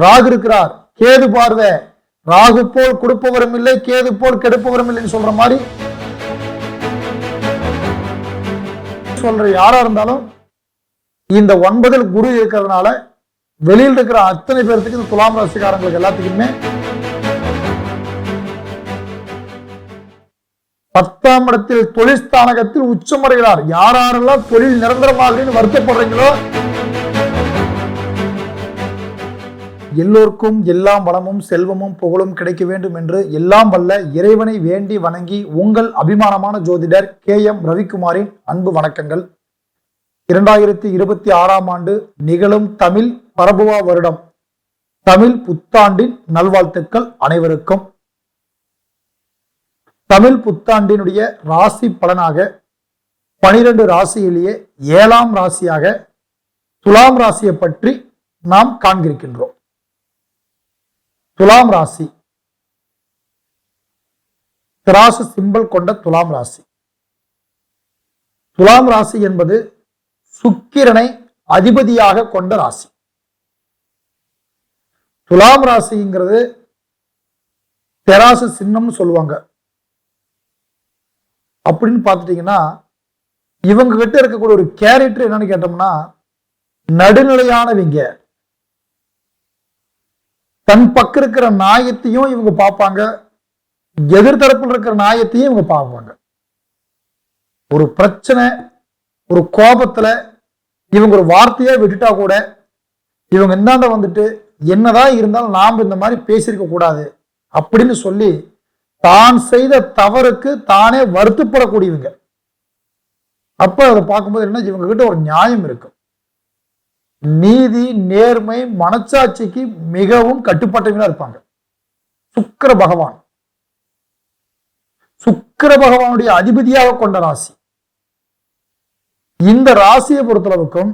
ராகு இருக்கிறார், கேது பார்வை. ராகு போல் கொடுப்பவரும் இல்லை, கேது போல் கெடுப்பவரும் இல்லைன்னு சொல்ற மாதிரி சொல்ற யாரா இருந்தாலும் இந்த 9 குரு இருக்கிறதுனால வெளியில் இருக்கிற அத்தனை பேருக்கு இந்த துலாம் ராசிக்காரங்களுக்கு எல்லாத்துக்குமே 10ஆம் இடத்தில் தொழில் ஸ்தானகத்தில் உச்சமடைகிறார். யாரெல்லாம் தொழில் நிரந்தரமாக வருத்தப்படுறீங்களோ எல்லோருக்கும் எல்லாம் வளமும் செல்வமும் புகழும் கிடைக்க வேண்டும் என்று எல்லாம் வல்ல இறைவனை வேண்டி வணங்கி உங்கள் அபிமானமான ஜோதிடர் KM ரவிக்குமாரின் அன்பு வணக்கங்கள். 2026ஆம் ஆண்டு நிகழும் தமிழ் பரபுவா வருடம் தமிழ் புத்தாண்டின் நல்வாழ்த்துக்கள் அனைவருக்கும். தமிழ் புத்தாண்டினுடைய ராசி பலனாக 12 ராசியிலேயே 7ஆம் ராசியாக துலாம் ராசியை பற்றி நாம் காண்கிருக்கின்றோம். துலாம் ராசி திராசு சிம்பல் கொண்ட துலாம் ராசி. துலாம் ராசி என்பது சுக்கிரனை அதிபதியாக கொண்ட ராசி. துலாம் ராசிங்கிறது தெராசு சின்னம்னு சொல்லுவாங்க. அப்படின்னு பார்த்துட்டீங்கன்னா இவங்க கிட்ட இருக்கக்கூடிய ஒரு கேரக்டர் என்னன்னு கேட்டோம்னா நடுநிலையானவங்க. தன் பக்கம் இருக்கிற நியாயத்தையும் இவங்க பார்ப்பாங்க, எதிர்த்தரப்பில் இருக்கிற நியாயத்தையும் இவங்க பார்ப்பாங்க. ஒரு பிரச்சனை, ஒரு கோபத்துல இவங்க ஒரு வார்த்தையா விட்டுட்டா கூட இவங்க இந்தாண்ட வந்துட்டு என்னதான் இருந்தாலும் நாம் இந்த மாதிரி பேசியிருக்க கூடாது அப்படின்னு சொல்லி தான் செய்த தவறுக்கு தானே வருத்தப்படக்கூடியவங்க. அப்ப அதை பார்க்கும்போது என்ன, இவங்க கிட்ட ஒரு நியாயம் இருக்கும். நீதி, நேர்மை, மனச்சாட்சிக்கு மிகவும் கட்டுப்பட்டவங்களா இருப்பாங்க. சுக்கிர பகவான், சுக்கிர பகவானுடைய அதிபதியாக கொண்ட ராசி. இந்த ராசியை பொறுத்தளவுக்கும்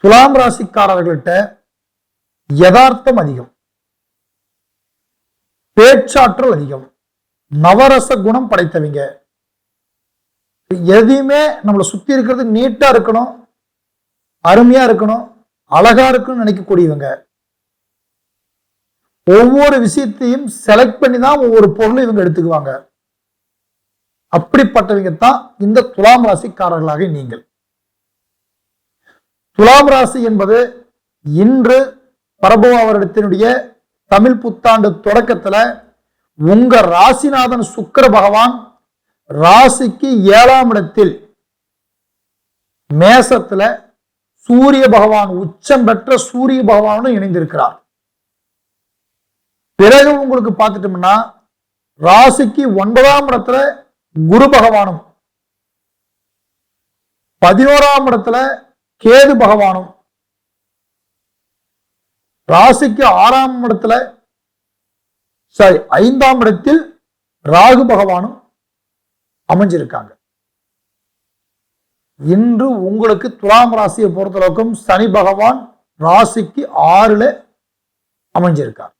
துலாம் ராசிக்காரர்கள்ட்ட யதார்த்தம் அதிகம், பேச்சாற்றல் அதிகம், நவரச குணம் படைத்தவங்க. எதையுமே நம்மளை சுத்தி இருக்கிறது நீட்டா இருக்கணும், அருமையா இருக்கணும், அழகா இருக்குன்னு நினைக்கக்கூடியவங்க. ஒவ்வொரு விஷயத்தையும் செலக்ட் பண்ணி தான் ஒவ்வொரு பொருளும் இவங்க எடுத்துக்குவாங்க. அப்படிப்பட்டவங்க தான் இந்த துலாம் ராசிக்காரர்களாக நீங்கள். துலாம் ராசி என்பது இன்று பரபுவா வருடத்தினுடைய தமிழ் புத்தாண்டு தொடக்கத்துல உங்க ராசிநாதன் சுக்கிர பகவான் ராசிக்கு 7ஆம் இடத்தில் மேசத்துல சூரிய பகவான் உச்சம் பெற்ற சூரிய பகவானும் இணைந்திருக்கிறார். பிறகு உங்களுக்கு பார்த்துட்டோம்னா ராசிக்கு 9ஆம் இடத்துல குரு பகவானும் 11ஆம் இடத்துல கேது பகவானும் ராசிக்கு 6ஆம் இடத்துல 5ஆம் இடத்தில் ராகு பகவானும் அமைஞ்சிருக்காங்க. இன்று உங்களுக்கு துலாம் ராசியை பொறுத்தளவுக்கும் சனி பகவான் ராசிக்கு 6ல அமைஞ்சிருக்கார்.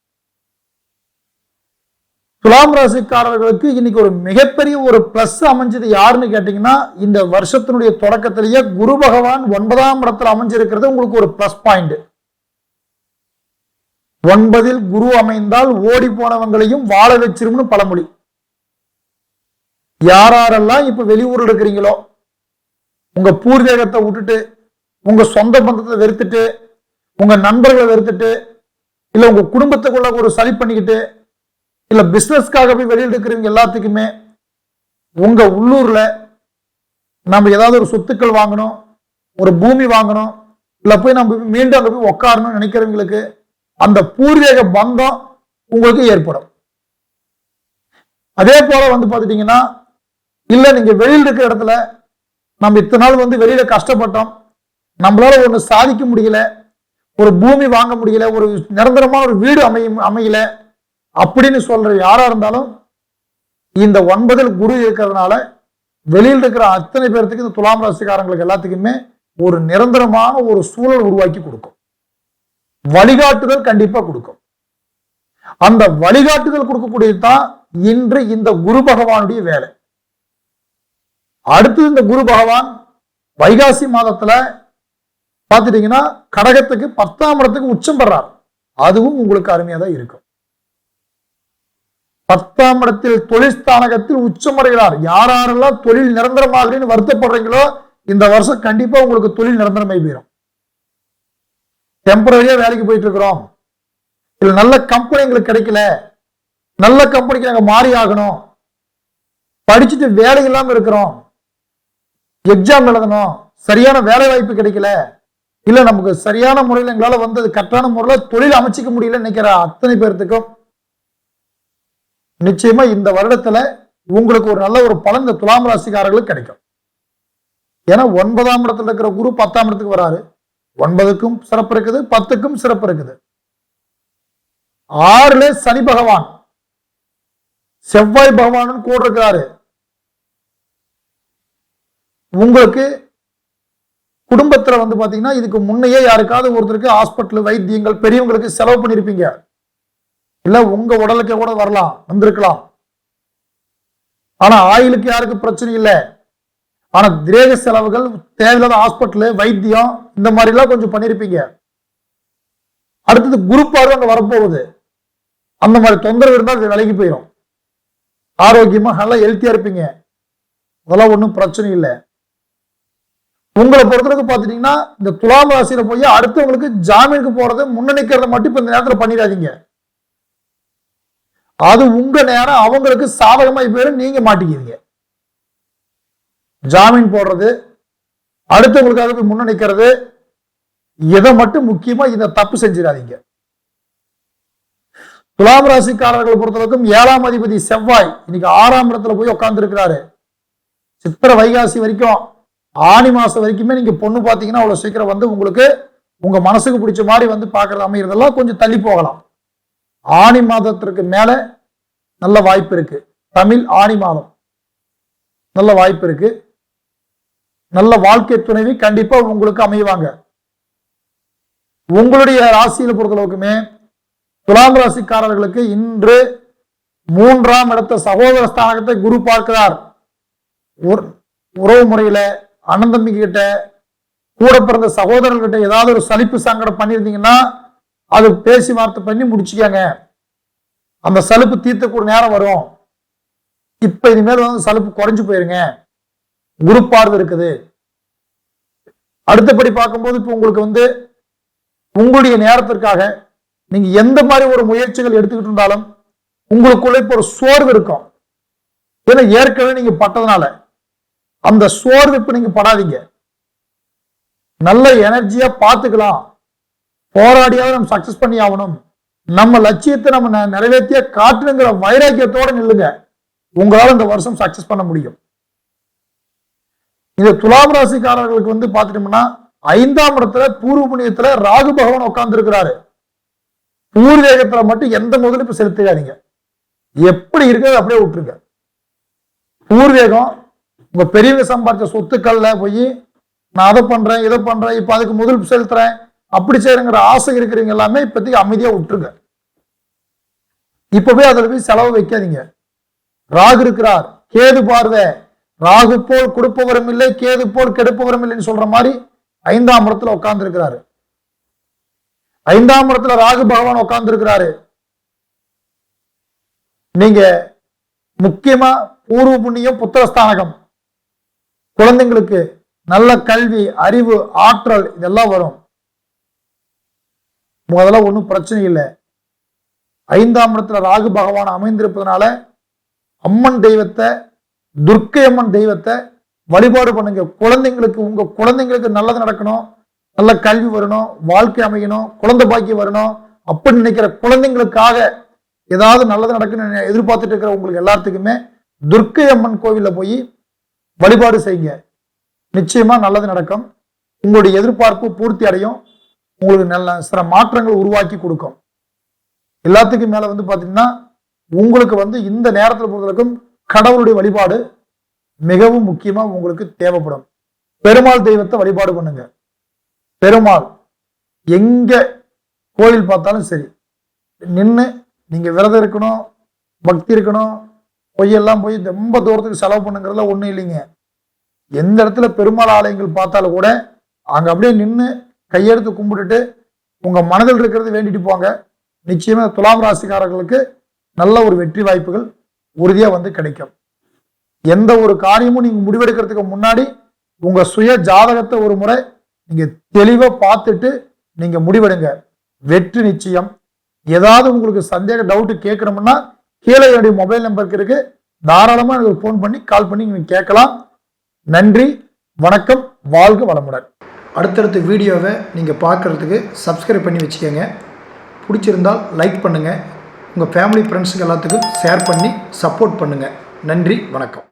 துலாம் ராசிக்காரர்களுக்கு இன்னைக்கு ஒரு மிகப்பெரிய ஒரு பிளஸ் அமைஞ்சது யாருன்னு கேட்டீங்கன்னா, இந்த வருஷத்தினுடைய தொடக்கத்திலேயே குரு பகவான் 9ஆம் இடத்துல அமைஞ்சிருக்கிறது உங்களுக்கு ஒரு பிளஸ் பாயிண்ட். 9இல் குரு அமைந்தால் ஓடி போனவங்களையும் வாழ வச்சிரும்னு பழமொழி. யாரெல்லாம் இப்ப வெளியூர்ல இருக்கிறீங்களோ, உங்க பூர்வீகத்தை விட்டுட்டு, உங்க சொந்த பந்தத்தை வெறுத்துட்டு, உங்க நண்பர்களை வெறுத்துட்டு, இல்ல உங்க குடும்பத்துக்குள்ள ஒரு சரி பண்ணிக்கிட்டு, இல்ல பிசினஸ்க்காக போய் வெளியில் இருக்கிறவங்க எல்லாத்துக்குமே உங்க உள்ளூர்ல நம்ம ஏதாவது ஒரு சொத்துக்கள் வாங்கணும், ஒரு பூமி வாங்கணும், இல்ல போய் நம்ம மீண்டும் அங்க போய் உட்காரணும்னு நினைக்கிறவங்களுக்கு அந்த பூர்வீக பந்தம் உங்களுக்கு ஏற்படும். அதே போல பாத்துட்டீங்கன்னா, இல்ல நீங்க வெளியில் இருக்கிற இடத்துல நம்ம இத்தனை நாள் வெளியில கஷ்டப்பட்டோம், நம்மளால ஒண்ணு சாதிக்க முடியல, ஒரு பூமி வாங்க முடியல, ஒரு நிரந்தரமான ஒரு வீடு அமையல அப்படின்னு சொல்ற யாரா இருந்தாலும் இந்த 9இல் குரு இருக்கிறதுனால வெளியில் இருக்கிற அத்தனை பேருக்கு இந்த துலாம் ராசிக்காரங்களுக்கு எல்லாத்துக்குமே ஒரு நிரந்தரமான ஒரு சூழல் உருவாக்கி கொடுக்கும். வழிகாட்டுதல் கண்டிப்பா கொடுக்கும். அந்த வழிகாட்டுதல் கொடுக்கக்கூடியதுதான் இன்று இந்த குரு பகவானுடைய வேலை. அடுத்து இந்த குரு பகவான் வைகாசி மாதத்துல பாத்துட்டீங்கன்னா கடகத்துக்கு 10ஆம் இடத்துக்கு உச்சம் பெறார். அதுவும் உங்களுக்கு அருமையா தான் இருக்கும். 10ஆம் இடத்தில் தொழில் ஸ்தானகத்தில் உச்சமடைகிறார். யாரெல்லாம் தொழில் நிரந்தரமாகன்னு வருத்தப்படுறீங்களோ இந்த வருஷம் கண்டிப்பா உங்களுக்கு தொழில் நிரந்தரமாகி போயிடும். டெம்பரரியா வேலைக்கு போயிட்டு இருக்கிறோம், இல்ல நல்ல கம்பெனி எங்களுக்கு கிடைக்கல, நல்ல கம்பெனிக்கு நாங்க மாறி ஆகணும், படிச்சுட்டு வேலை இல்லாம இருக்கிறோம், எக்ஸாம் எழுதணும், சரியான வேலை வாய்ப்பு கிடைக்கல, இல்ல நமக்கு சரியான முறையில் எங்களால வந்தது கரெக்டான முறையில் தொழில் அமைச்சிக்க முடியல நினைக்கிற அத்தனை பேர்த்துக்கும் நிச்சயமா இந்த வருடத்துல உங்களுக்கு ஒரு நல்ல ஒரு பலன் இந்த துலாம் ராசிக்காரர்களுக்கு கிடைக்கும். ஏன்னா 9ஆம் இடத்துல இருக்கிற குரு 10ஆம் இடத்துக்கு வராரு. 9க்கும் சிறப்பு இருக்குது, 10க்கும் சிறப்பு இருக்குது. 6ல சனி பகவான், செவ்வாய் பகவான் கூட இருக்கிறாரு. உங்களுக்கு குடும்பத்துல வந்து பாத்தீங்கன்னா இதுக்கு முன்னையே யாருக்காவது ஒருத்தருக்கு ஹாஸ்பிட்டல் வைத்தியங்கள் பெரியவங்களுக்கு செலவு பண்ணிருப்பீங்க, இல்ல உங்க உடலுக்கு கூட வரலாம் வந்திருக்கலாம். ஆனா ஆயிலுக்கு யாருக்கு பிரச்சனை இல்லை, ஆனா திரேக செலவுகள் தேவையில்லாத ஹாஸ்பிட்டல் வைத்தியம் இந்த மாதிரி எல்லாம் கொஞ்சம் பண்ணிருப்பீங்க. அடுத்தது குரு பார்வை அங்க வரப்போகுது, அந்த மாதிரி தொந்தரவு இருந்தால் விலகி போயிடும். ஆரோக்கியமா நல்லா ஹெல்த்தியா இருப்பீங்க, அதெல்லாம் ஒன்றும் பிரச்சனை இல்லை. உங்களை பொறுத்தவரைக்கும் பாத்துட்டீங்கன்னா இந்த துலாம் ராசியில போய் அடுத்தவங்களுக்கு ஜாமீனுக்கு போறது முன்னணிக்கிறத மட்டும் இப்ப இந்த நேரத்தில் பண்ணிடாதீங்க. அது உங்க நேரம் அவங்களுக்கு சாதகமா போயிடும், நீங்க மாட்டிக்கிறீங்க. ஜாமீன் போடுறது, அடுத்தவங்களுக்காக போய் முன்னணிக்கிறது, இதை மட்டும் முக்கியமா இதை தப்பு செஞ்சிடாதீங்க. துலாம் ராசிக்காரர்களை பொறுத்தவரைக்கும் 7ஆம் அதிபதி செவ்வாய் இன்னைக்கு 6ஆம் இடத்துல போய் உட்கார்ந்து இருக்கிறாரு. சித்திரை வைகாசி வரைக்கும், ஆனி மாசம் வரைக்குமே நீங்க பொண்ணு பாத்தீங்கன்னா அவ்வளவு சீக்கிரம் வந்து உங்களுக்கு உங்க மனசுக்கு பிடிச்ச மாதிரி வந்து பாக்குறது அமைகிறதெல்லாம் கொஞ்சம் தள்ளி போகலாம். ஆனி மாதத்திற்கு மேல நல்ல வாய்ப்பு இருக்கு. தமிழ் ஆனி மாதம் நல்ல வாய்ப்பு இருக்கு. நல்ல வாழ்க்கை துணைவி கண்டிப்பா உங்களுக்கு அமைவாங்க. உங்களுடைய ராசியில பொறுத்தளவுக்குமே துலாம் ராசிக்காரர்களுக்கு இன்று 3ஆம் இடத்த சகோதர ஸ்தானத்தை குரு பார்க்கிறார். உறவு முறையில அண்ணன் தம்பி கிட்ட கூட பிறந்த சகோதரர்கிட்ட ஏதாவது ஒரு சலிப்பு சங்கடம் பண்ணியிருந்தீங்கன்னா அது பேசி வார்த்தை பண்ணி முடிச்சுக்கங்க. அந்த சலுப்பு தீர்த்தக்கூடிய நேரம் வரும். இப்ப இனிமேல் வந்து சலுப்பு குறைஞ்சு போயிருங்க, குரு பார்வை இருக்குது. அடுத்தபடி பார்க்கும்போது இப்ப உங்களுக்கு வந்து உங்களுடைய நேரத்திற்காக நீங்க எந்த மாதிரி ஒரு முயற்சிகள் எடுத்துக்கிட்டு இருந்தாலும் உங்களுக்குள்ள இப்ப ஒரு சோர்வு இருக்கும். ஏன்னா ஏற்கனவே நீங்க பட்டதுனால அந்த சோர்வு இப்ப நீங்க படாதீங்க. நல்ல எனர்ஜியா பார்த்துக்கலாம், போராடியாவது நம்ம சக்சஸ் பண்ணி ஆகணும், நம்ம லட்சியத்தை நம்ம நிறைவேற்றிய காட்டுங்கிற வைராக்கியத்தோட நில்லுங்க. உங்களால இந்த வருஷம் சக்சஸ் பண்ண முடியும். இந்த துலாம் ராசிக்காரர்களுக்கு வந்து பாத்துட்டோம்னா 5ஆம் இடத்துல பூர்வ புண்ணியத்துல ராகு பகவான் உட்கார்ந்து இருக்கிறாரு. பூர்வீகத்துல மட்டும் எந்த முதலீப்பு செலுத்தாதீங்க, எப்படி இருக்கிறது அப்படியே விட்டுருங்க. பூர்வீகம் உங்க பெரியவங்க சம்பாதிச்ச சொத்துக்கள்ல போய் நான் அதை பண்றேன் இதை பண்றேன் இப்ப அதுக்கு முதலீப்பு செலுத்துறேன் அப்படி செய்யறங்கிற ஆசை இருக்கிறீங்க எல்லாமே இப்போதைக்கு அமைதியா விட்டுருங்க. இப்பவே அதில் போய் செலவு வைக்காதீங்க. ராகு இருக்கிறார், கேது பார்வை, ராகு போல் கொடுப்பவரும் இல்லை கேது போல் கெடுப்பவரும் இல்லைன்னு சொல்ற மாதிரி 5ஆம் இடத்துல உட்கார்ந்து இருக்கிறாரு. 5ஆம் இடத்துல ராகு பகவான் உட்கார்ந்து இருக்கிறாரு. நீங்க முக்கியமா பூர்வ புண்ணியம் புத்திரஸ்தானகம், குழந்தைங்களுக்கு நல்ல கல்வி அறிவு ஆற்றல் இதெல்லாம் வரும். முதல்ல ஒன்றும் பிரச்சனை இல்லை. 5ஆம் இடத்துல ராகு பகவான் அமைந்திருப்பதனால அம்மன் தெய்வத்தை, துர்க்கை அம்மன் தெய்வத்தை வழிபாடு பண்ணுங்க. குழந்தைங்களுக்கு உங்க குழந்தைங்களுக்கு நல்லது நடக்கணும், நல்ல கல்வி வரணும், வாழ்க்கை அமையணும், குழந்தை பாக்கியம் வரணும் அப்படின்னு நினைக்கிற குழந்தைங்களுக்காக ஏதாவது நல்லது நடக்குன்னு எதிர்பார்த்துட்டு இருக்கிற உங்களுக்கு எல்லாத்துக்குமே துர்க்கை அம்மன் கோவில்ல போய் வழிபாடு செய்யுங்க. நிச்சயமா நல்லது நடக்கும். உங்களுடைய எதிர்பார்ப்பு பூர்த்தி அடையும். உங்களுக்கு நல்ல சில மாற்றங்கள் உருவாக்கி கொடுக்கும். எல்லாத்துக்கும் மேல வந்து பாத்தீங்கன்னா உங்களுக்கு வந்து இந்த நேரத்தில் பொறுத்தவரைக்கும் கடவுளுடைய வழிபாடு மிகவும் முக்கியமா உங்களுக்கு தேவைப்படும். பெருமாள் தெய்வத்தை வழிபாடு பண்ணுங்க. பெருமாள் எங்க கோயில் பார்த்தாலும் சரி நின்று நீங்க விரதம் இருக்கணும், பக்தி இருக்கணும். பொய்யெல்லாம் போய் ரொம்ப தூரத்துக்கு செலவு பண்ணுங்கிறதுல ஒண்ணும் இல்லைங்க. எந்த இடத்துல பெருமாள் ஆலயங்கள் பார்த்தாலும் கூட அங்க அப்படியே நின்று கையெடுத்து கும்பிட்டுட்டு உங்க மனதில் இருக்கிறது வேண்டிட்டு போங்க. நிச்சயமா துலாம் ராசிக்காரர்களுக்கு நல்ல ஒரு வெற்றி வாய்ப்புகள் உறுதியா வந்து கிடைக்கும். எந்த ஒரு காரியமும் நீங்க முடிவெடுக்கிறதுக்கு முன்னாடி உங்க சுய ஜாதகத்தை ஒரு முறை நீங்க தெளிவா பார்த்துட்டு நீங்க முடிவெடுங்க. வெற்றி நிச்சயம். ஏதாவது உங்களுக்கு சந்தேக டவுட் கேட்கணும்னா கீழே என்னுடைய மொபைல் நம்பருக்கு இருக்கு, தாராளமா எனக்கு போன் பண்ணி கால் பண்ணி நீங்க கேட்கலாம். நன்றி, வணக்கம், வாழ்க வளமுடன். அடுத்தடுத்த வீடியோவை நீங்க பார்க்கறதுக்கு சப்ஸ்கிரைப் பண்ணி வச்சுக்கோங்க. பிடிச்சிருந்தால் லைக் பண்ணுங்க, உங்க ஃபேமிலி ஃப்ரெண்ட்ஸுக்கு எல்லாத்துக்கும் ஷேர் பண்ணி சப்போர்ட் பண்ணுங்க. நன்றி, வணக்கம்.